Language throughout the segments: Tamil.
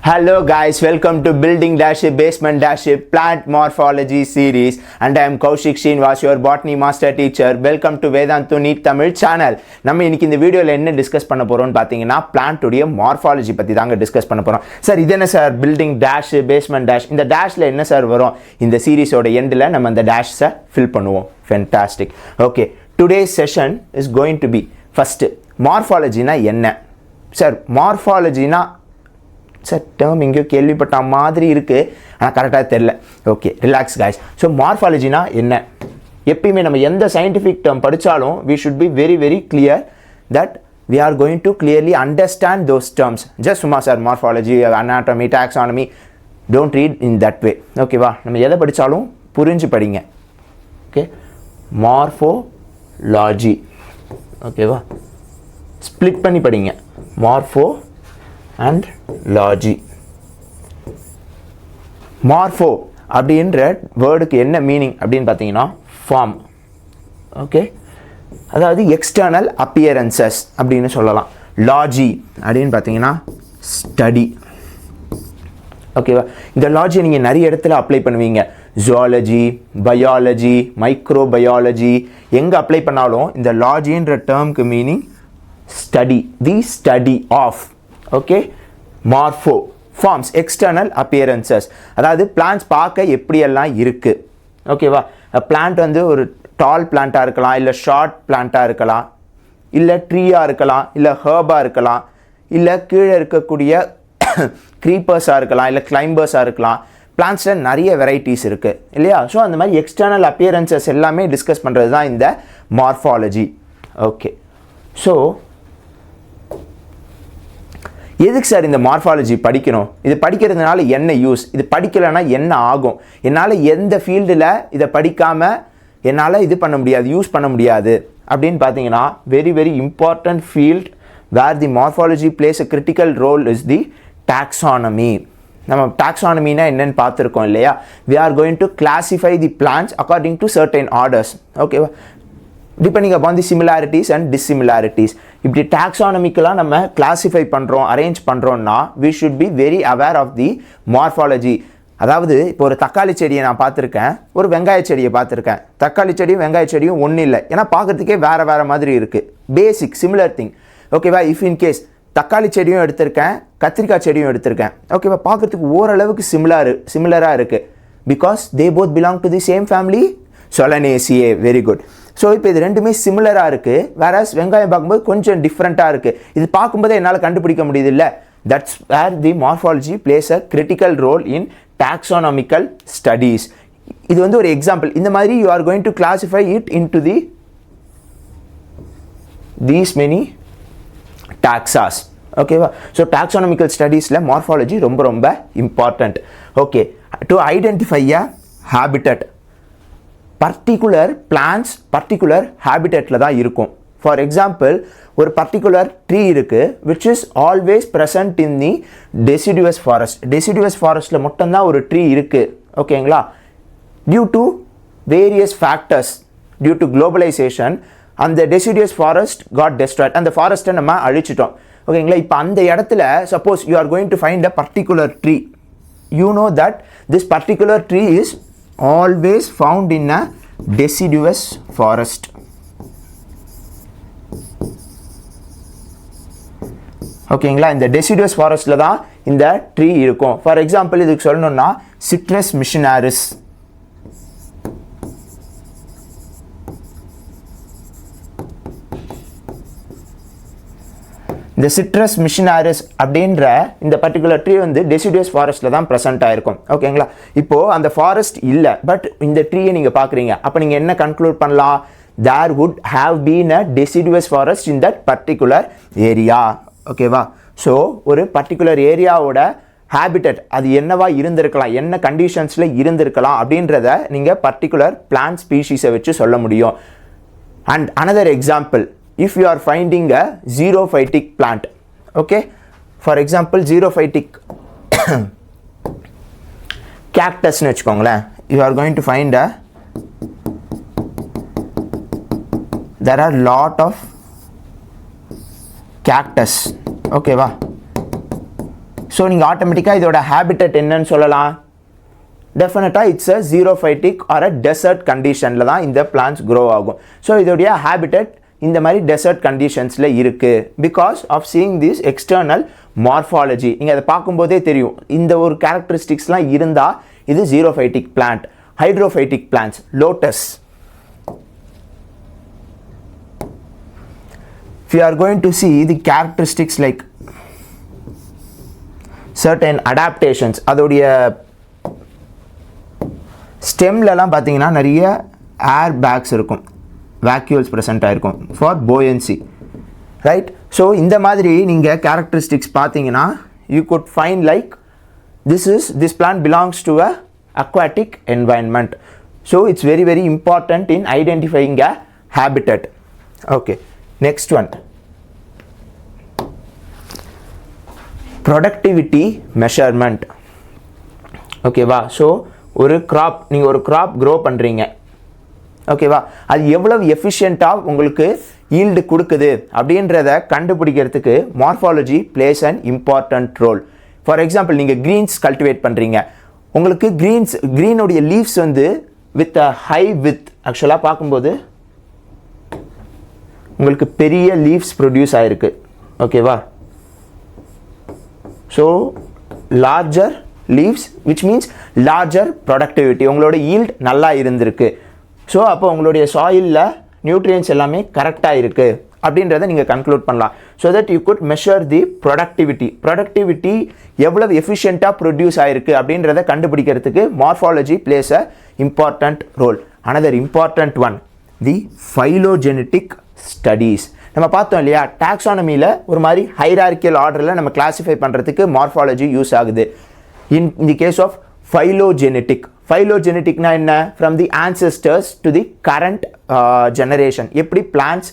Hello guys, welcome to Building Dash Basement Dash Plant Morphology series and I am Koushik was your botany master teacher. Welcome to Vedantu NEET Tamil channel. நம்ம இன்னைக்கு இந்த வீடியோல என்ன டிஸ்கஸ் பண்ண போறோம்னு பாத்தீங்கன்னா plant உடைய morphology பத்தி தாங்க டிஸ்கஸ் பண்ண போறோம். சார் இது என்ன sir building dash basement dash இந்த dashல என்ன சார் வரும்? இந்த சீரிஸோட எண்ட்ல நம்ம அந்த dashஸை ஃபில் பண்ணுவோம். Fantastic. Okay, today's session is going to be first morphology னா என்ன? சார் morphology னா சார் டேர்ம் எங்கேயோ கேள்விப்பட்ட மாதிரி இருக்குது ஆனால் கரெக்டாக தெரில. Okay, relax guys. ஸோ மார்ஃபாலஜினா என்ன? எப்பயுமே நம்ம எந்த சயின்டிஃபிக் டேர்ம் படித்தாலும் we should be very very clear that we are going to clearly understand those terms. Just சும்மா sir morphology, anatomy, taxonomy, don't read in that way. ஓகேவா? நம்ம எதை படித்தாலும் புரிஞ்சு படிங்க. Okay, morphology. ஓகேவா? ஸ்ப்ளிட் பண்ணி படிங்க. மார்ஃபோ and logy. Morpho அப்படின்ற வேர்டுக்கு என்ன மீனிங் அப்படின்னு பார்த்தீங்கன்னா ஃபார்ம். ஓகே, அதாவது எக்ஸ்டர்னல் அப்பியரன்சஸ் அப்படின்னு சொல்லலாம். லாஜி அப்படின்னு பார்த்தீங்கன்னா ஸ்டடி. ஓகேவா? இந்த லாஜியை நீங்கள் நிறைய இடத்துல அப்ளை பண்ணுவீங்க. ஜுவாலஜி, பயாலஜி, மைக்ரோபயாலஜி, எங்கே அப்ளை பண்ணாலும் இந்த லாஜின்ற டேர்முக்கு meaning study, the study of. Okay, morpho forms, external appearances, அதாவது பிளான்ஸ் பார்க்க எப்படியெல்லாம் இருக்குது. ஓகேவா? பிளான்ட் வந்து ஒரு டால் பிளான்ட்டாக இருக்கலாம், இல்லை ஷார்ட் பிளான்ட்டாக இருக்கலாம், இல்லை ட்ரீயாக இருக்கலாம், இல்லை ஹர்பாக இருக்கலாம், இல்லை கீழே இருக்கக்கூடிய க்ரீப்பர்ஸாக இருக்கலாம், இல்லை கிளைம்பர்ஸாக இருக்கலாம். பிளான்ஸில் நிறைய வெரைட்டிஸ் இருக்குது இல்லையா? ஸோ அந்த மாதிரி எக்ஸ்டர்னல் அப்பியரன்சஸ் எல்லாமே டிஸ்கஸ் பண்ணுறது தான் இந்த மார்ஃபாலஜி. ஓகே, ஸோ எதுக்கு சார் இந்த மார்ஃபாலஜி படிக்கணும்? இது படிக்கிறதுனால என்ன யூஸ்? இது படிக்கலைன்னா என்ன ஆகும்? என்னால் எந்த ஃபீல்டில் இதை படிக்காமல் என்னால் இது பண்ண முடியாது, யூஸ் பண்ண முடியாது அப்படின்னு பார்த்தீங்கன்னா very very important field where the morphology plays a critical role is the taxonomy. நம்ம டாக்ஸானமினா என்னன்னு பார்த்துருக்கோம் இல்லையா? We are going to classify the plants according to certain orders. ஓகேவா? Depending upon the similarities and dissimilarities. இப்படி டாக்ஸானமிக்கெலாம் நம்ம கிளாஸிஃபை பண்ணுறோம், அரேஞ்ச் பண்ணுறோன்னா we should be very aware of the morphology. அதாவது இப்போ ஒரு தக்காளி செடியை நான் பார்த்துருக்கேன், ஒரு வெங்காய செடியை பார்த்துருக்கேன். தக்காளி செடியும் வெங்காய செடியும் ஒன்றும் இல்லை, ஏன்னா பார்க்குறதுக்கே வேறு வேறு மாதிரி இருக்குது. பேசிக் சிமிலர் திங். ஓகேவா? இஃப் இன் கேஸ் தக்காளி செடியும் எடுத்திருக்கேன், கத்திரிக்காய் செடியும் எடுத்திருக்கேன். ஓகேவா? பார்க்குறதுக்கு ஓரளவுக்கு சிமிலராக இருக்குது. Because they both belong to the same family, Solanaceae. Very good. So இப்போ இது ரெண்டுமே சிமிலராக இருக்குது. வேறஸ் வெங்காயம் பார்க்கும்போது கொஞ்சம் டிஃப்ரெண்ட்டாக இருக்குது. இது பார்க்கும்போதே என்னால் கண்டுபிடிக்க முடியுது இல்லை? That's where the morphology plays a critical role in டாக்ஸானமிக்கல் ஸ்டடீஸ். இது வந்து ஒரு எக்ஸாம்பிள். இந்த மாதிரி you are going to classify it into these many taxas. ஓகேவா? ஸோ டாக்ஸானமிக்கல் ஸ்டடீஸில் மார்ஃபாலஜி ரொம்ப ரொம்ப important. Okay, to identify a habitat. Particular plants particular ஹேபிட்டட்டில் தான் இருக்கும். ஃபார் எக்ஸாம்பிள், ஒரு பர்டிகுலர் ட்ரீ இருக்குது which is always present in the deciduous forest. Deciduous ஃபாரஸ்ட்டில் மட்டும்தான் ஒரு ட்ரீ இருக்குது. ஓகேங்களா? Due to various factors, due to globalization, அந்த டெசிடுவஸ் ஃபாரஸ்ட் காட் டெஸ்ட்ராய்ட். அந்த ஃபாரஸ்ட்டை நம்ம அழிச்சிட்டோம். ஓகேங்களா? இப்போ அந்த இடத்துல suppose you are going to find a particular tree, you know that this particular tree is always found in a deciduous forest. ஓகேங்களா? இந்த டெசிடுவஸ் ஃபாரஸ்ட்ல தான் இந்த ட்ரீ இருக்கும். ஃபார் எக்ஸாம்பிள் இதுக்கு சொல்லணும்னா சிட்ரஸ் மிஷினாரிஸ். இந்த சிட்ரஸ் மிஷினாரிஸ் அப்படின்ற இந்த பர்டிகுலர் ட்ரீ வந்து டெசிடுவஸ் ஃபாரஸ்ட்டில் தான் ப்ரெசென்ட் ஆகிருக்கும். ஓகேங்களா? இப்போது அந்த ஃபாரஸ்ட் இல்லை, பட் இந்த ட்ரீயை நீங்கள் பார்க்குறீங்க. அப்போ நீங்கள் என்ன கன்க்ளூட் பண்ணலாம்? There would have been a deciduous forest in that particular area. ஓகேவா? ஸோ ஒரு பர்டிகுலர் ஏரியாவோட ஹேபிட்டட் அது என்னவா இருந்திருக்கலாம், என்ன கண்டிஷன்ஸில் இருந்திருக்கலாம் அப்படின்றத நீங்கள் பர்டிகுலர் பிளான்ட் ஸ்பீஷீஸை வச்சு சொல்ல முடியும். And another example, if you are finding a xerophytic plant, okay, for example xerophytic cactus nu vechukongla, you are going to find there are lot of cactus. Okay va? So so நீங்கள் ஆட்டோமேட்டிக்காக இதோட ஹேபிட்டட் என்னன்னு சொல்லலாம்? டெஃபினட்டாக it's a xerophytic or a desert கண்டிஷனில் தான் இந்த பிளான்ஸ் க்ரோ ஆகும். ஸோ இதோடைய ஹேபிட்டட் இந்த மாதிரி டெசர்ட் கண்டிஷன்ஸில் இருக்குது because of seeing this external morphology. நீங்கள் அதை பார்க்கும்போதே தெரியும் இந்த ஒரு கேரக்டரிஸ்டிக்ஸ்லாம் இருந்தால் இது xerophytic plant. Hydrophytic plants, lotus. If you are going to see the characteristics like certain adaptations, அதோடைய ஸ்டெம்லலாம் பார்த்தீங்கன்னா நிறைய ஏர் பேக்ஸ் இருக்கும், வேக்யூல்ஸ் ப்ரெசென்ட் ஆகிருக்கும் ஃபார் போயன்சி, ரைட்? ஸோ இந்த மாதிரி நீங்கள் கேரக்டரிஸ்டிக்ஸ் பார்த்தீங்கன்னா you could find like this plant belongs to a aquatic environment. So it's very very important in identifying a habitat. Okay, next one, productivity measurement. ஓகேவா? ஸோ ஒரு crop, நீங்கள் ஒரு crop grow பண்ணுறீங்க, ஓகேவா? அது எவ்வளவு எஃபிஷியண்ட்டாக உங்களுக்கு ஈல்டு கொடுக்குது அப்படின்றத கண்டுபிடிக்கிறதுக்கு morphology plays an important role. For example, நீங்கள் க்ரீன்ஸ் கல்டிவேட் பண்ணுறீங்க, உங்களுக்கு க்ரீனுடைய லீவ்ஸ் வந்து வித் அ ஹை வித் ஆக்சுவலாக பார்க்கும்போது உங்களுக்கு பெரிய லீவ்ஸ் ப்ரொடியூஸ் ஆகிருக்கு, ஓகேவா? So larger leaves which means larger productivity, உங்களோட ஈல்ட் நல்லா இருந்திருக்கு. ஸோ அப்போ உங்களுடைய சாயிலில் நியூட்ரியன்ஸ் எல்லாமே கரெக்டாக இருக்குது அப்படின்றத நீங்கள் கன்க்ளூட் பண்ணலாம். So that you could measure the productivity எவ்வளவு எஃபிஷியண்ட்டாக ப்ரொடியூஸ் ஆகிருக்கு அப்படின்றத கண்டுபிடிக்கிறதுக்கு morphology plays a important role. Another important one, the phylogenetic studies. நம்ம பார்த்தோம் இல்லையா, டாக்ஸானமியில் ஒரு மாதிரி ஹைரார்கியல் ஆர்டரில் நம்ம கிளாஸிஃபை பண்ணுறதுக்கு மார்ஃபாலஜி யூஸ் ஆகுது. இன் தி கேஸ் ஆஃப் ஃபைலோஜெனட்டிக்னா என்ன? From the ancestors to the current generation, எப்படி பிளான்ஸ்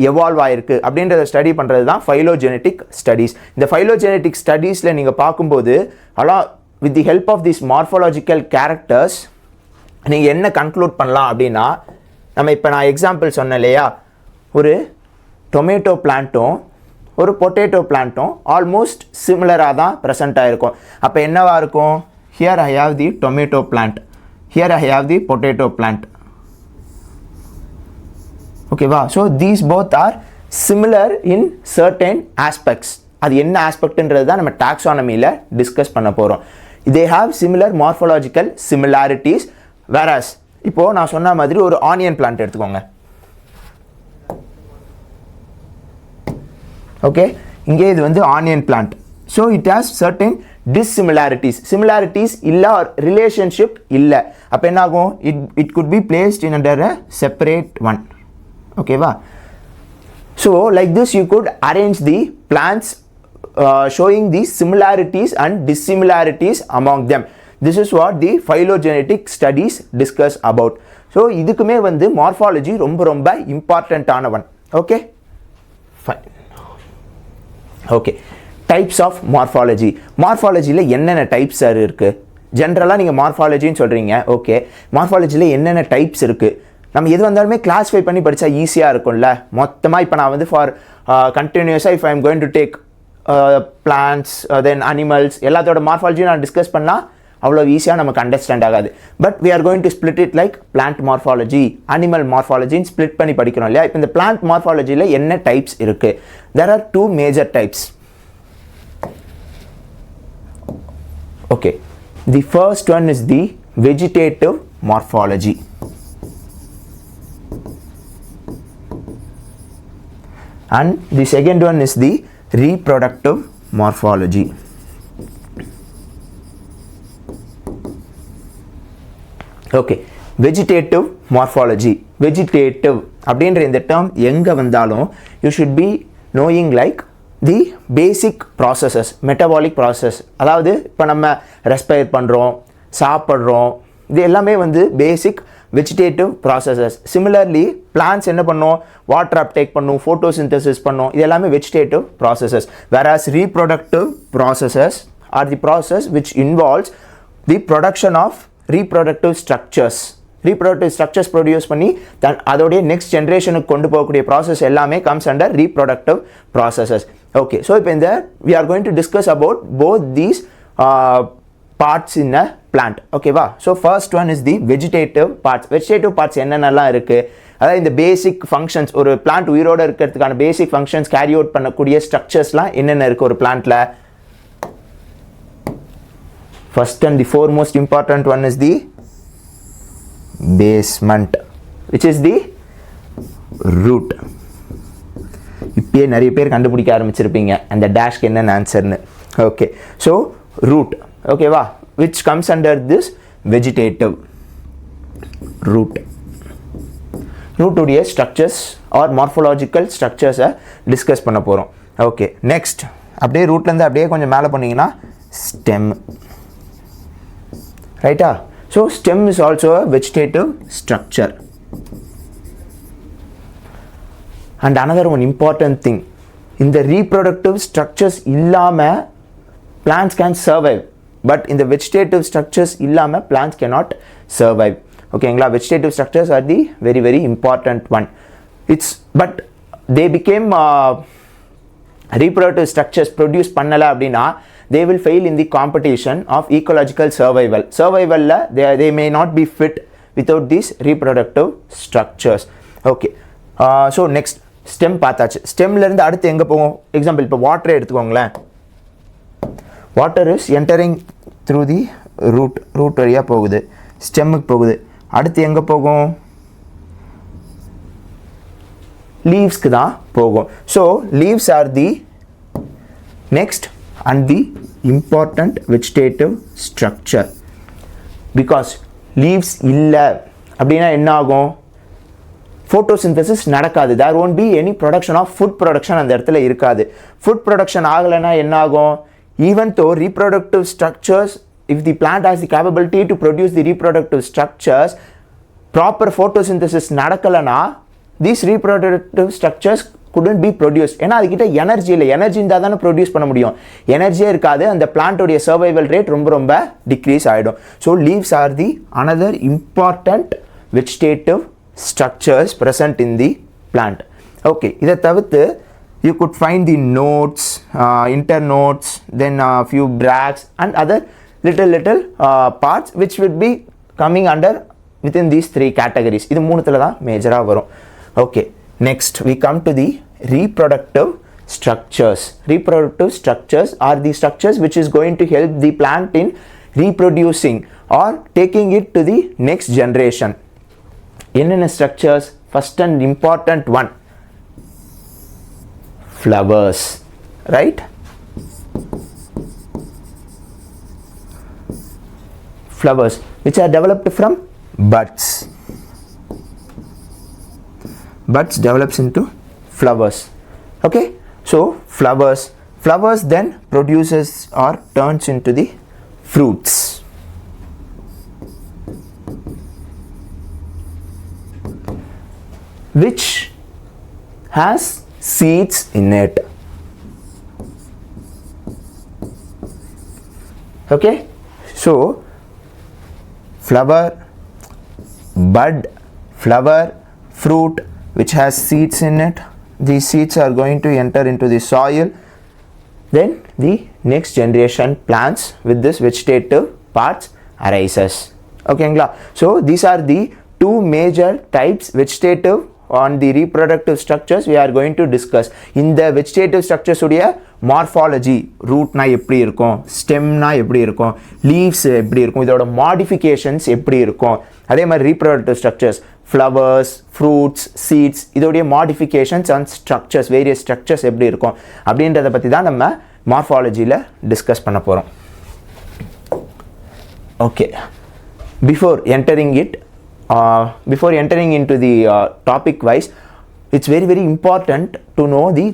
எவால்வ் ஆகிருக்கு அப்படின்றத ஸ்டடி பண்ணுறது தான் ஃபைலோஜெனட்டிக் ஸ்டடீஸ். இந்த ஃபைலோஜெனட்டிக் ஸ்டடீஸில் நீங்கள் பார்க்கும்போது along with the help of this morphological characters நீங்கள் என்ன கன்க்ளூட் பண்ணலாம் அப்படின்னா, நம்ம இப்போ நான் எக்ஸாம்பிள் சொன்னேன் இல்லையா, ஒரு டொமேட்டோ பிளான்ட்டும் ஒரு பொட்டேட்டோ பிளான்ட்டும் ஆல்மோஸ்ட் சிமிலராக தான் ப்ரெசென்ட் ஆகிருக்கும். அப்போ என்னவாக இருக்கும்? Here I have the tomato plant, here I have the potato plant, ஓகேவா? So these both are similar in certain aspects. அது என்ன ஆஸ்பெக்ட்ன்றது தான் நம்ம டாக்ஸானமியில் டிஸ்கஸ் பண்ண போகிறோம். They have similar morphological similarities. Whereas இப்போது நான் சொன்ன மாதிரி ஒரு ஆனியன் பிளான்ட் எடுத்துக்கோங்க, ஓகே? இங்கே இது வந்து onion plant. So it has certain similarities இல்லை, ரிலேஷன்ஷிப் இல்லை. அப்போ என்ன ஆகும்? It could be placed in under a separate one, ஓகேவா? So like this you could arrange the plants showing the similarities and dissimilarities among them. This is what the phylogenetic studies discuss about. So இதுக்குமே வந்து மார்ஃபாலஜி ரொம்ப இம்பார்ட்டண்ட்டான one. Okay, fine. Okay, types of morphology. மார்ஃபாலஜியில் என்னென்ன டைப்ஸ் இருக்குது? ஜென்ரலாக நீங்கள் மார்ஃபாலஜின்னு சொல்கிறீங்க, ஓகே. மார்ஃபாலஜியில் என்னென்ன டைப்ஸ் இருக்குது? நம்ம எது வந்தாலுமே கிளாஸிஃபை பண்ணி படித்தா ஈஸியாக இருக்கும்ல. மொத்தமாக இப்போ நான் வந்து ஃபார் கண்டினியூஸாக if I am going to take plants then animals எல்லாத்தோட மார்ஃபாலஜியும் நான் டிஸ்கஸ் பண்ணால் அவ்வளோ ஈஸியாக நமக்கு அண்டர்ஸ்டாண்ட் ஆகாது. But we are going to split it like plant morphology, animal மார்ஃபாலஜின்னு ஸ்பிளிட் பண்ணி படிக்கிறோம் இல்லையா? இப்போ இந்த பிளான்ட் மார்ஃபாலஜியில் என்ன டைப்ஸ் இருக்குது? There are 2 major types. Okay, the first one is the vegetative morphology. And the second one is the reproductive morphology. Okay, vegetative morphology. Vegetative அப்படின்ற இந்த term எங்க வந்தாலும் you should be knowing like the basic processes, metabolic process. அதாவது இப்போ நம்ம ரெஸ்பயர் பண்ணுறோம், சாப்பிட்றோம், இது எல்லாமே வந்து basic vegetative processes. Similarly plants என்ன பண்ணும்? வாட்டர் அப்டேக் பண்ணும், ஃபோட்டோசிந்தசிஸ் பண்ணும், இது எல்லாமே vegetative processes. Whereas reproductive processes are the process which involves the production of reproductive structures. Reproductive structures produce பண்ணி அதோடைய நெக்ஸ்ட் ஜென்ரேஷனுக்கு கொண்டு போகக்கூடிய ப்ராசஸ் எல்லாமே comes under reproductive processes. Okay, so we are going to discuss about both these parts in a plant. Okay va? So first one is the vegetative parts. Vegetative parts என்னென்னலாம் இருக்கு, அதாவது இந்த பேசிக் ஃபங்க்ஷன்ஸ், ஒரு பிளான்ட் உயிரோட இருக்கிறதுக்கான பேசிக் ஃபங்க்ஷன்ஸ் கேரி அவுட் பண்ணக்கூடிய ஸ்ட்ரக்சர்ஸ்லாம் என்னென்ன இருக்கு ஒரு பிளான்ட்ல. First and the foremost important one is the basement, which is the root. இப்பயே நிறைய பேர் கண்டுபிடிக்க ஆரம்பிச்சிருப்பீங்க அந்த டேஷ்க்கு என்னென்ன ஆன்சர்னு. ஓகே, ஸோ ரூட், ஓகேவா, which comes under this vegetative root. root உடைய ஸ்ட்ரக்சர்ஸ் ஆர் மார்ஃபாலஜிக்கல் ஸ்ட்ரக்சர்ஸை டிஸ்கஸ் பண்ண போகிறோம். ஓகே, நெக்ஸ்ட் அப்படியே ரூட்லேருந்து அப்படியே கொஞ்சம் மேலே போனீங்கன்னா ஸ்டெம், ரைட்டா? So stem is also a vegetative structure. And another one important thing, இந்த reproductive structures இல்லாமல் plants can survive, but இந்த vegetative structures இல்லாமல் plants cannot survive. ஓகேங்களா? vegetative structures are the very very important one. But they became reproductive structures produce பண்ணலை அப்படின்னா they will fail in the competition of ecological survival. Survivalல they may not be fit without these reproductive structures. Okay, so next stem பார்த்தாச்சு. ஸ்டெம்லேருந்து அடுத்து எங்கே போகும்? எக்ஸாம்பிள் இப்போ வாட்டரை எடுத்துக்கோங்களேன். Water is entering through the root வழியாக போகுது, ஸ்டெம்முக்கு போகுது. அடுத்து எங்கே போகும்? லீவ்ஸ்க்கு தான் போகும். So leaves are the next and the important vegetative structure. Because leaves இல்லை அப்படின்னா என்ன ஆகும்? photosynthesis நடக்காது. there won't be any production of food production அந்த இடத்துல இருக்காது. food production ஆகலைன்னா என்ன ஆகும்? even though reproductive structures, if the plant has the capability to produce the reproductive structures, proper photosynthesis நடக்கலைன்னா these reproductive structures couldn't be produced. ஏன்னா அதுக்கிட்ட எனர்ஜி இல்லை. எனர்ஜி இருந்தால் தானே ப்ரொடியூஸ் பண்ண முடியும். எனர்ஜியே இருக்காது, அந்த பிளான்ட்டோடைய சர்வைவல் ரேட் ரொம்ப ரொம்ப டிக்ரீஸ் ஆகிடும். So leaves are the another important vegetative structures present in the plant. Okay, இதை தவிர்த்து you could find the nodes, internodes, then a few bracts and other little parts which would be coming under within these three categories. இது மூணுத்துல தான் மேஜராக வரும். Okay, next we come to the reproductive structures. Reproductive structures are the structures which is going to help the plant in reproducing or taking it to the next generation. என்னென்ன structures? First and important one, flowers, right? Flowers which are developed from buds. Buds develops into flowers. Okay, so flowers then produces or turns into the fruits, which has seeds in it. Okay, so flower, bud, flower, fruit which has seeds in it. These seeds are going to enter into the soil. Then the next generation plants with this vegetative parts arises. Okay, so these are the two major types vegetative on the reproductive structures we are going to discuss. இந்த vegetative structures உடைய morphology, rootனா எப்படி இருக்கும், stemனா எப்படி இருக்கும், leaves எப்படி இருக்கும், இதோட modifications எப்படி இருக்கும், அதே மாதிரி reproductive structures, flowers, fruits, seeds, இதோடைய modifications and structures, various structures எப்படி இருக்கும் அப்படின்றத பற்றி தான் நம்ம morphologyல discuss பண்ண போகிறோம். Okay, before entering into the topic wise, it's very very important to know the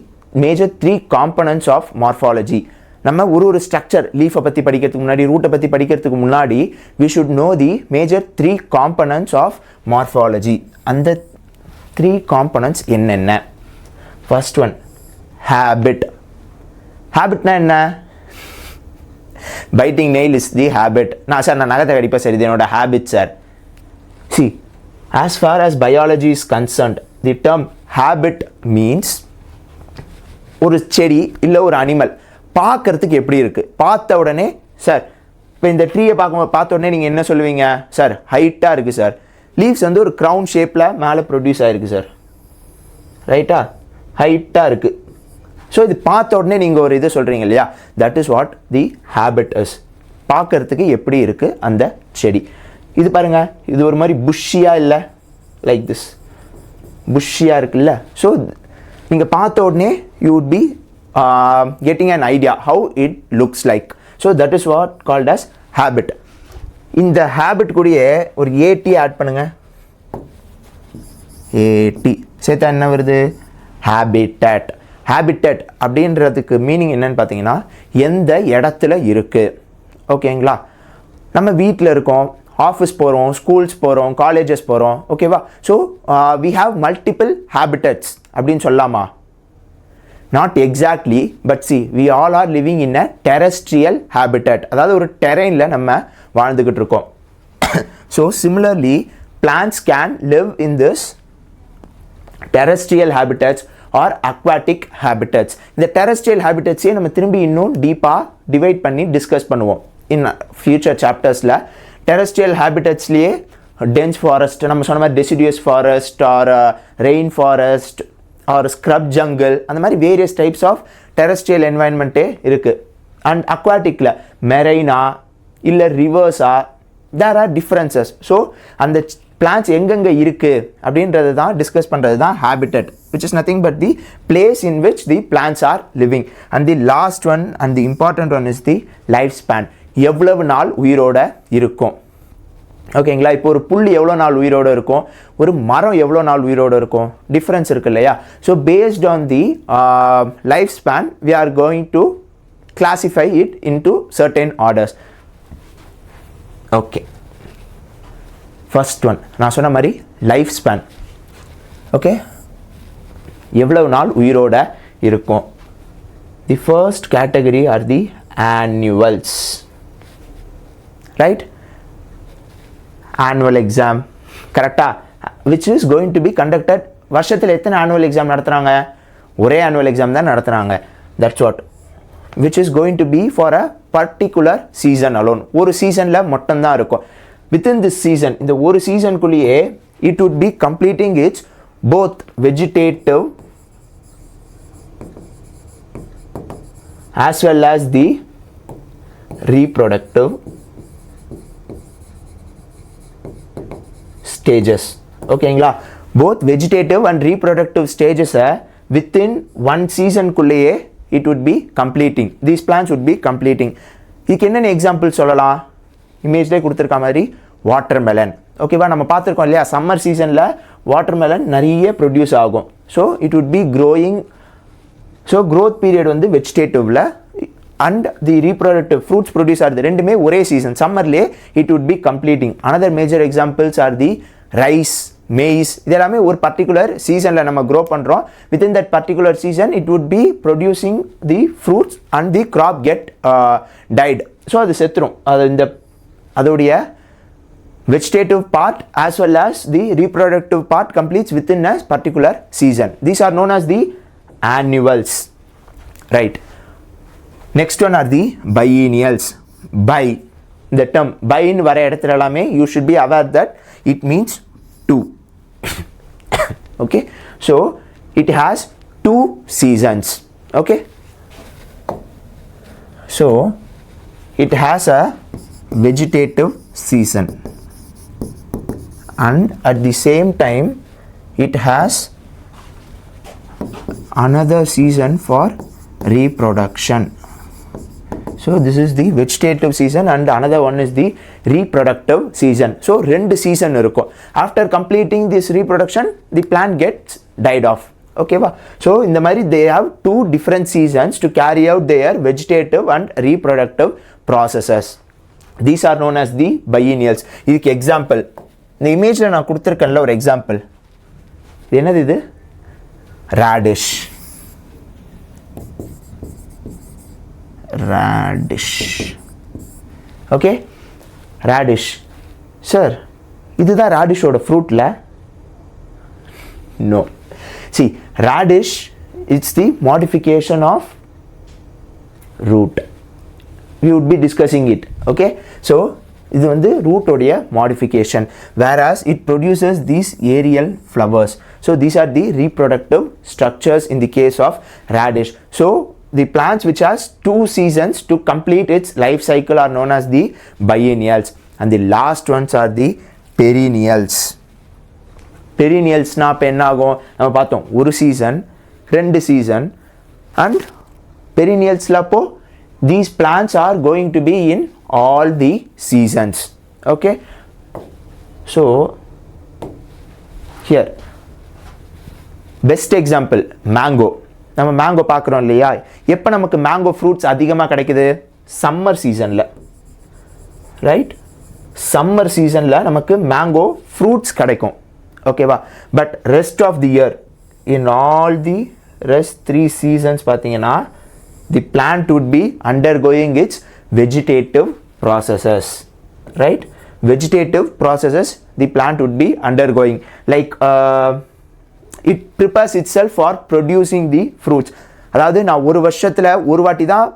major three components of morphology. நம்ம ஒரு ஸ்ட்ரக்சர், லீஃபை பற்றி படிக்கிறதுக்கு முன்னாடி, ரூட்டை பற்றி படிக்கிறதுக்கு முன்னாடி we should know the major three components of morphology. அந்த three components என்னென்ன? first one, habit. habitனா என்ன? biting nail is the habit. நான் நகத்தை கடிப்பேன் சார், இது என்னோட habit sir. See, as far as biology is concerned, the term habit means ஒரு செடி இல்லை ஒரு அனிமல் பார்க்கறதுக்கு எப்படி இருக்குது? பார்த்த உடனே சார் இப்போ இந்த ட்ரீயை பார்த்த உடனே நீங்கள் என்ன சொல்லுவீங்க? சார் ஹைட்டாக இருக்குது சார், லீவ்ஸ் வந்து ஒரு க்ரௌன் ஷேப்பில் மேலே ப்ரொடியூஸ் ஆகிருக்கு சார், ரைட்டா? ஹைட்டாக இருக்குது. ஸோ இது பார்த்த உடனே நீங்கள் ஒரு இதை சொல்கிறீங்க இல்லையா? That is what the habit is. பார்க்கறதுக்கு எப்படி இருக்குது அந்த செடி. இது பாருங்கள், இது ஒரு மாதிரி புஷ்ஷியாக இல்லை, லைக் திஸ் புஷ்ஷியாக இருக்குல்ல. ஸோ நீங்கள் பார்த்த உடனே you would be getting an idea how it looks like. So that is what called as habit. இந்த ஹேபிட் கூடயே ஒரு ஏடி ஆட் பண்ணுங்க. ஏடி சேர்த்தா என்ன வருது? ஹேபிட்டட். ஹேபிட்டட் அப்படின்றதுக்கு மீனிங் என்னன்னு பார்த்தீங்கன்னா எந்த இடத்துல இருக்குது. ஓகேங்களா? நம்ம வீட்டில் இருக்கோம், ஆஃபீஸ் போகிறோம், ஸ்கூல்ஸ் போகிறோம், காலேஜஸ் போகிறோம், ஓகேவா? So we have multiple habitats அப்படின்னு சொல்லலாமா? Not exactly, but see we all are living in a terrestrial habitat. அதாவது ஒரு டெரெயினில் நம்ம வாழ்ந்துக்கிட்டு இருக்கோம். So similarly plants can live in this terrestrial habitats or aquatic habitats. இந்த டெரஸ்ட்ரியல் ஹேபிட்டட்ஸே நம்ம திரும்பி இன்னும் டீப்பாக டிவைட் பண்ணி டிஸ்கஸ் பண்ணுவோம் இன் ஃபியூச்சர் சாப்டர்ஸில். டெரஸ்ட்ரியல் ஹேபிட்டட்ஸ்லேயே டென்ஸ் ஃபாரஸ்ட், நம்ம சொன்ன மாதிரி deciduous forest or rain forest or scrub jungle, அந்த மாதிரி வேரியஸ் டைப்ஸ் ஆஃப் டெரஸ்ட்ரியல் என்வாயன்மெண்ட்டே இருக்குது. அண்ட் அக்வாட்டிக்கில் மெரைனா இல்லை ரிவர்ஸா, தேர் ஆர் டிஃப்ரென்சஸ். ஸோ அந்த பிளான்ஸ் எங்கெங்கே இருக்குது அப்படின்றது தான் டிஸ்கஸ் பண்ணுறது தான் habitat, which is nothing but the place in which the plants are living. And the last one and the important one is the lifespan. எவ்வளவு நாள் உயிரோட இருக்கும். ஓகேங்களா? இப்போ ஒரு புல் எவ்வளோ நாள் உயிரோடு இருக்கும், ஒரு மரம் எவ்வளோ நாள் உயிரோடு இருக்கும், டிஃப்ரென்ஸ் இருக்குது இல்லையா? So based on the life span we are going to classify it into certain orders. Okay, first one நான் சொன்ன மாதிரி லைஃப் ஸ்பேன். ஓகே, எவ்வளவு நாள் உயிரோட இருக்கும். The first category are the annuals, right? Annual exam கரெக்டாக, which is going to be conducted. வருஷத்தில் எத்தனை ஆனுவல் எக்ஸாம் நடத்துகிறாங்க? ஒரே ஆனுவல் எக்ஸாம் தான் நடத்துகிறாங்க. That's what which is going to be for a particular season alone. ஒரு சீசனில் மட்டும்தான் இருக்கும். வித்தின் திஸ் சீசன், இந்த ஒரு சீசனுக்குள்ளேயே it would be completing its both vegetative as well as the reproductive stages. ஓகேங்களா? both vegetative and reproductive stages within one season குள்ளேயே it would be completing. These plants would be completing. இதுக்கு என்னென்ன எக்ஸாம்பிள் சொல்லலாம்? இமேஜ்லேயே கொடுத்துருக்க மாதிரி வாட்டர்மெலன். ஓகேவா? நம்ம பார்த்துருக்கோம் இல்லையா, சம்மர் சீசனில் வாட்டர்மெலன் நிறைய ப்ரொடியூஸ் ஆகும். So it would be growing. So growth period வந்து வெஜிடேட்டிவில் and the reproductive fruits produce ஆகுது ரெண்டுமே ஒரே சீசன், சம்மர்லேயே it would be completing. Another major examples are the rice, maize. இது எல்லாமே ஒரு பர்டிகுலர் சீசனில் நம்ம க்ரோ பண்ணுறோம். Within that particular season it would be producing the fruits and the crop get died. So அது செத்துரும். அது இந்த அதோடைய vegetative part as well as the reproductive part completes within a particular season. These are known as the annuals, right? Next one are the biennials. Bi, the term bi in vara edathila ellame you should be aware that it means two. Okay, so it has two seasons. Okay, so it has a vegetative season and at the same time it has another season for reproduction. So this is the vegetative season and another one is the reproductive season. So rendu season irukum. After completing this reproduction the plant gets died off. Okay va? So in the mari they have two different seasons to carry out their vegetative and reproductive processes. These are known as the biennials. இதுக்கு எக்ஸாம்பிள் இந்த இமேஜில் நான் கொடுத்துருக்கேன்ல ஒரு எக்ஸாம்பிள், என்னது இது? Radish. Radish. Okay, radish. Sir இதுதான் ரேடிஷோட ஃப்ரூட்டில்? No. See, radish it's the modification of root. We would be discussing it. Okay, so இது வந்து root உடைய modification, whereas it produces these aerial flowers. So these are the reproductive structures in the case of radish. So the plants which has 2 seasons to complete its life cycle are known as the biennials, and the last ones are the perennials. Perennials na அப்ப என்ன ஆகும், நம்ம பார்த்தோம் ஒரு சீசன் 2 சீசன், and perennials ல அப்போ these plants are going to be in all the seasons. Okay, so here best example mango. நம்ம மேங்கோ பார்க்குறோம் இல்லையா, எப்போ நமக்கு மேங்கோ ஃப்ரூட்ஸ் அதிகமாக கிடைக்குது, சம்மர் சீசனில், ரைட்? சம்மர் சீசனில் நமக்கு மேங்கோ ஃப்ரூட்ஸ் கிடைக்கும். ஓகேவா? But rest of the year, in all the rest 3 seasons பார்த்தீங்கன்னா the plant would be undergoing its vegetative processes, right? Vegetative processes the plant would be undergoing, like it prepares itself for producing the fruits. அதாவது நான் ஒரு வருஷத்தில் ஒரு வாட்டி தான்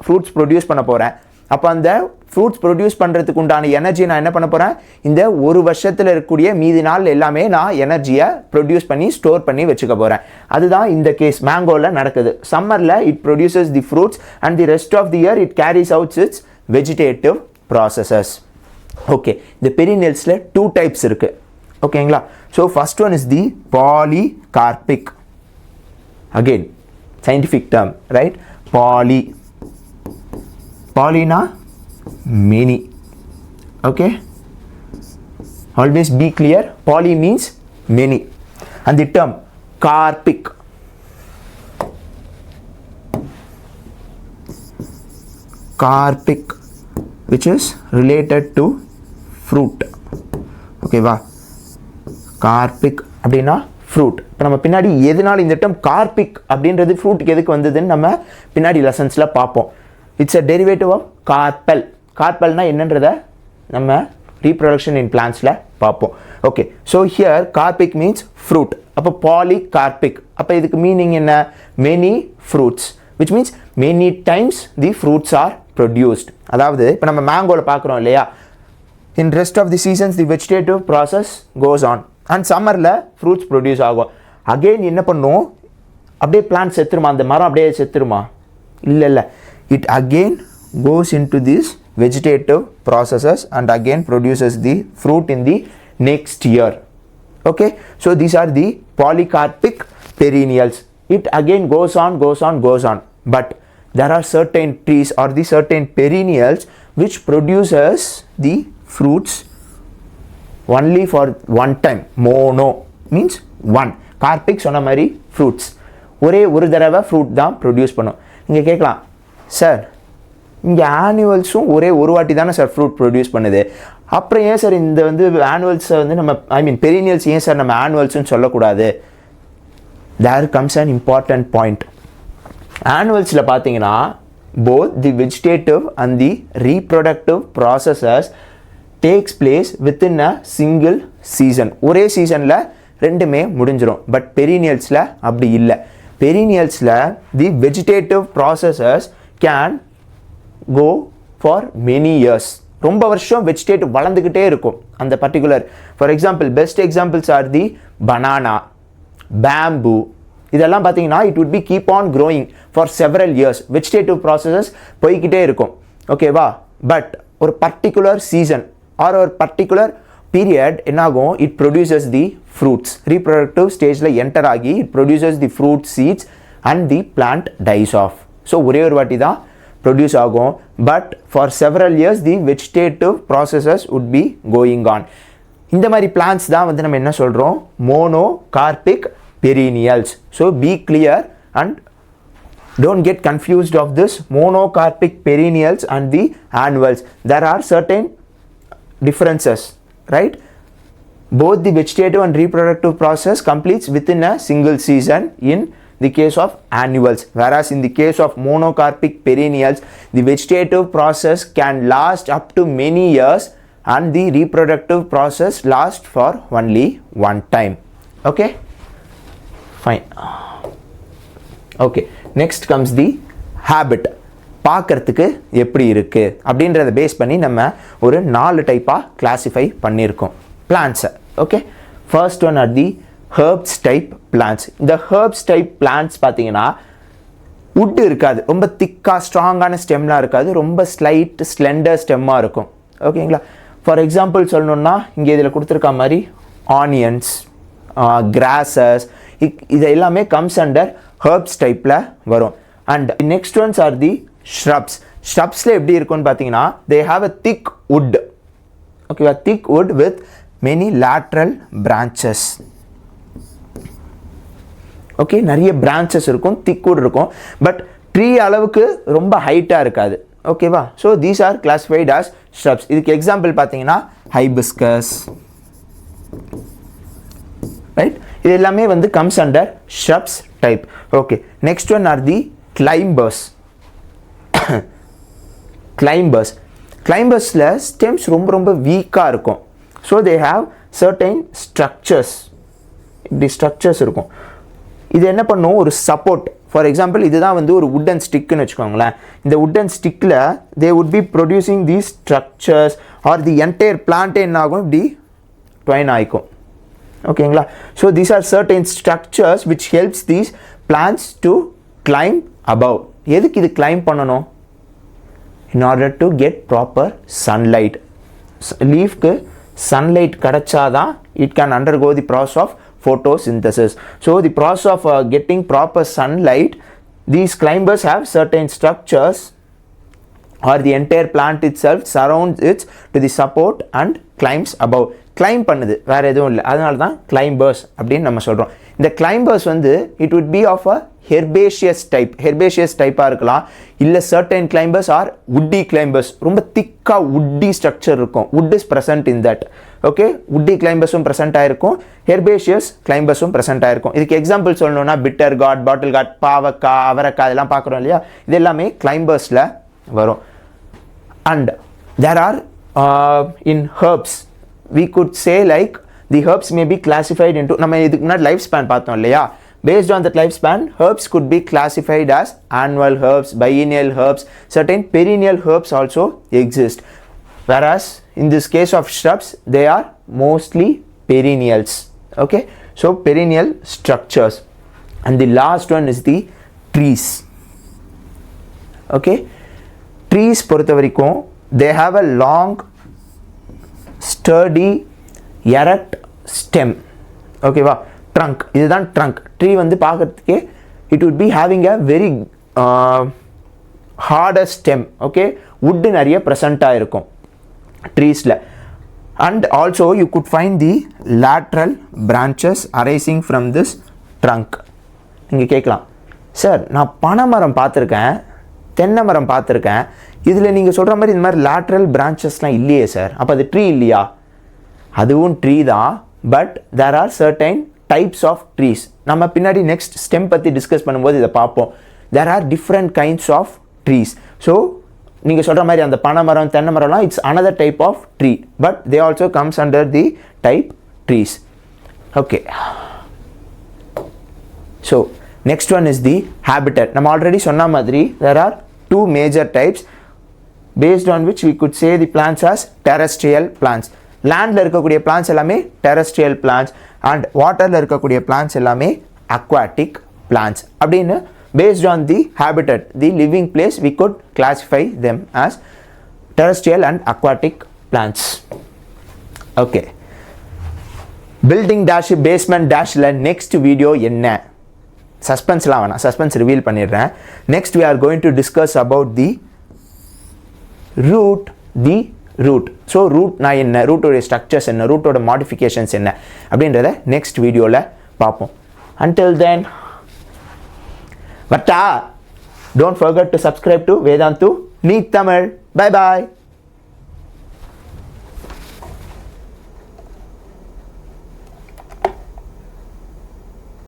ஃப்ரூட்ஸ் ப்ரொடியூஸ் பண்ண போகிறேன். அப்போ அந்த ஃப்ரூட்ஸ் ப்ரொடியூஸ் பண்ணுறதுக்கு உண்டான எனர்ஜி நான் என்ன பண்ண போகிறேன், இந்த ஒரு வருஷத்தில் இருக்கக்கூடிய மீதி நாள் எல்லாமே நான் எனர்ஜியை ப்ரொடியூஸ் பண்ணி ஸ்டோர் பண்ணி வச்சுக்க போகிறேன். அதுதான் இந்த கேஸ் மேங்கோவில் நடக்குது. சம்மரில் it produces the fruits and the rest of the year it carries outs its vegetative processes. Okay, இந்த பெரினியல்ஸில் 2 டைப்ஸ் இருக்குது. ஓகேங்களா? So first one is the polycarpic. Again scientific term, right? Polyna many. Okay, always be clear, poly means many, and the term carpic, which is related to fruit. Okay va, carpic அப்படினா ஃப்ரூட். இப்போ நம்ம பின்னாடி எதனால இந்த டேர்ம் கார்பிக் அப்படின்றது ஃப்ரூட்டுக்கு எதுக்கு வந்ததுன்னு நம்ம பின்னாடி லெசன்ஸில் பார்ப்போம். It's a derivative of carpel. கார்பல்னா என்னன்றதை நம்ம ரீப்ரொடக்ஷன் இன் பிளான்ஸில் பார்ப்போம். Okay, so here carpic means fruit. அப்போ பாலிகார்பிக், அப்போ இதுக்கு மீனிங் என்ன, many fruits, which means many times the fruits are produced. அதாவது இப்போ நம்ம மேங்கோவில் பார்க்குறோம் இல்லையா, in rest of the seasons the vegetative process goes on, and சம்மரில் ஃப்ரூட்ஸ் ப்ரொடியூஸ் ஆகும். அகெயின் என்ன பண்ணும், அப்படியே பிளான்ட் செத்துருமா, அந்த மரம் அப்படியே செத்துருமா? இல்லை, it again goes into these vegetative processes and again produces the fruit in the next year. Okay, so these are the polycarpic perennials. It again goes on, but there are certain trees or the certain perennials which produces the fruits only for one time. Mono means one. Carpic சொன்ன மாதிரி ஃப்ரூட்ஸ் ஒரே ஒரு தடவை ஃப்ரூட் தான் ப்ரொடியூஸ் பண்ணும். இங்கே கேட்கலாம், சார் இங்கே ஆனுவல்ஸும் ஒரே ஒரு வாட்டி தானே சார் ஃப்ரூட் ப்ரொடியூஸ் பண்ணுது, அப்புறம் ஏன் சார் இந்த வந்து ஆனுவல்ஸை வந்து நம்ம பெரினியல்ஸ் ஏன் சார் நம்ம ஆனுவல்ஸ்னு சொல்லக்கூடாது? There comes an important point. ஆனுவல்ஸில் பார்த்தீங்கன்னா both the vegetative and the reproductive processes takes place within a single season. ஒரே சீசனில் ரெண்டுமே முடிஞ்சிடும். பட் பெரினியல்ஸில் அப்படி இல்லை. பெரினியல்ஸில் the vegetative processes can go for many years. ரொம்ப வருஷம் வெஜிடேட்டிவ் வளர்ந்துக்கிட்டே இருக்கும் அந்த particular. For example best examples are the banana, bamboo. இதெல்லாம் பார்த்தீங்கன்னா it would be keep on growing for several years. Vegetative processes போய்கிட்டே இருக்கும். ஓகேவா? பட் ஒரு பர்டிகுலர் சீசன் ஆர் ஒரு பர்டிகுலர் பீரியட் என்னாகும், it produces the fruits. Reproductive ஸ்டேஜில் என்டர் ஆகி it produces the fruit seeds and the plant dies off. So ஒரே ஒரு வாட்டி தான் ப்ரொடியூஸ் ஆகும். But for several years the vegetative processes would be going on. இந்த மாதிரி பிளான்ஸ் தான் வந்து நம்ம என்ன சொல்கிறோம், monocarpic perennials. So be clear and don't get confused of this monocarpic perennials and the annuals. There are certain differences, right? Both the vegetative and reproductive process completes within a single season in the case of annuals, whereas in the case of monocarpic perennials the vegetative process can last up to many years and the reproductive process lasts for only one time. Okay, fine. Okay, next comes the habit. பார்க்கறதுக்கு எப்படி இருக்குது அப்படின்றத பேஸ் பண்ணி நம்ம ஒரு 4 டைப்பாக கிளாஸிஃபை பண்ணியிருக்கோம் பிளான்ட்ஸை. Okay, first one are the herbs type plants. இந்த ஹெர்ப்ஸ் டைப் பிளான்ட்ஸ் பார்த்தீங்கன்னா wood இருக்காது, ரொம்ப திக்காக ஸ்ட்ராங்கான ஸ்டெம்லாம் இருக்காது, ரொம்ப ஸ்லைட் ஸ்லெண்டர் ஸ்டெம்மாக இருக்கும். ஓகேங்களா, ஃபார் எக்ஸாம்பிள் சொல்லணுன்னா இங்கே இதில் கொடுத்துருக்க மாதிரி ஆனியன்ஸ், கிராசஸ், இது எல்லாமே கம்ஸ் அண்டர் ஹெர்ப்ஸ் டைப்பில் வரும். And next ones are the shrubs. ஷ்ரப்ஸில் எப்படி இருக்கும்னு பார்த்தீங்கன்னா they have a thick wood. ஓகேவா, thick wood with many lateral branches. Okay, நிறைய பிரான்ச்சஸ் இருக்கும், திக் wood இருக்கும், பட் ட்ரீ அளவுக்கு ரொம்ப ஹைட்டாக இருக்காது. ஓகேவா, so these are classified as shrubs. இதுக்கு எக்ஸாம்பிள் பார்த்தீங்கன்னா ஹைபிஸ்கஸ், ரைட், இது எல்லாமே வந்து comes under shrubs type. Okay, next one are the climbers. கிளைம்பர்ஸில் ஸ்டெம்ஸ் ரொம்ப வீக்காக இருக்கும். So they have certain structures, இப்படி ஸ்ட்ரக்சர்ஸ் இருக்கும். இது என்ன பண்ணும், ஒரு சப்போர்ட். ஃபார் எக்ஸாம்பிள் இதுதான் வந்து ஒரு வுட்டன் ஸ்டிக்குன்னு வச்சுக்கோங்களேன். இந்த வுட்டன் ஸ்டிக்கில் they would be producing these structures or the entire பிளான்ட்டே என்ன ஆகும், இப்படி ட்வைன் ஆகிக்கும். ஓகேங்களா, so these are certain structures which helps these plants to climb above. எதுக்கு இது climb பண்ணணும், in order to get proper sunlight. லீஃப்க்கு சன்லைட் கிடைச்சாதான் it can undergo the process of photosynthesis. So the process of getting proper sunlight, these climbers have certain structures or the entire plant itself surrounds it to the support and climbs above. climb பண்ணுது, வேறு எதுவும் இல்லை, அதனால தான் climbers அப்படின்னு நம்ம சொல்கிறோம். இந்த climbers வந்து it would be of a herbaceous டைப்பாக இருக்கலாம், இல்லை certain climbers are woody climbers, ரொம்ப திக்காக woody ஸ்ட்ரக்சர் இருக்கும். wood is present in that. Okay, woody climbers-உம் present ஆகிருக்கும், herbaceous climbers-உம் present ஆகிருக்கும். இதுக்கு எக்ஸாம்பிள் சொல்லணும்னா bitter gourd, bottle gourd, பாவக்காய், அவரைக்காய் இதெல்லாம் பார்க்குறோம் இல்லையா, இது எல்லாமே climbers-ல வரும். And there are in herbs we could say like the herbs may be classified into, நம்ம இதுக்கு முன்னாடி லைஃப் ஸ்பேன் பார்த்தோம் இல்லையா, based on that lifespan herbs could be classified as annual herbs, biennial herbs, certain perennial herbs also exist, whereas in this case of shrubs they are mostly perennials. Okay, so perennial structures. And the last one is the trees. Okay, trees பொறுத்த வரைக்கும் they have a long sturdy erect stem. ஓகேவா, trunk, இதுதான் trunk. tree வந்து பார்க்கறதுக்கே it would be having a very harder stem. okay, wood நிறைய ப்ரெசண்ட்டாக இருக்கும் ட்ரீஸில். and also you could find the lateral branches arising from this trunk. நீங்கள் கேட்கலாம், சார் நான் பனைமரம் பார்த்துருக்கேன், தென்னை மரம் பார்த்துருக்கேன், இதில் நீங்கள் சொல்கிற மாதிரி இந்த மாதிரி லேட்ரல் பிரான்ச்சஸ்லாம் இல்லையே சார், அப்போ அது ட்ரீ இல்லையா? அதுவும் ட்ரீ தான், but there are certain types of trees. நம்ம பின்னாடி நெக்ஸ்ட் ஸ்டெம் பற்றி டிஸ்கஸ் பண்ணும்போது இதை பார்ப்போம். There are different kinds of trees. So நீங்கள் சொல்கிற மாதிரி அந்த பனை மரம், தென்னை மரம்லாம் it's another type of tree, but they also comes under the type trees. Okay, so next one is the habitat. நம்ம ஆல்ரெடி சொன்ன மாதிரி there are 2 major types based on which we could say the plants as terrestrial plants. landல இருக்கக்கூடிய plants எல்லாமே terrestrial plants and waterல இருக்கக்கூடிய plants எல்லாமே aquatic plants. அப்படின்னு based on the habitat, the living place, we could classify them as terrestrial and aquatic plants. Okay, building dash basement dashல next video என்ன, சஸ்பென்ஸ்லாம் வேணாம், சஸ்பென்ஸ் ரிவீல் பண்ணிடுறேன். Next we are going to discuss about the root. So ரூட்னா என்ன, ரூட்டோடைய ஸ்ட்ரக்சர்ஸ் என்ன, ரூட்டோட மாடிஃபிகேஷன்ஸ் என்ன அப்படின்றத நெக்ஸ்ட் வீடியோவில் பார்ப்போம். until then வட்டா, don't forget to subscribe to Vedantu NEET Tamil. bye bye.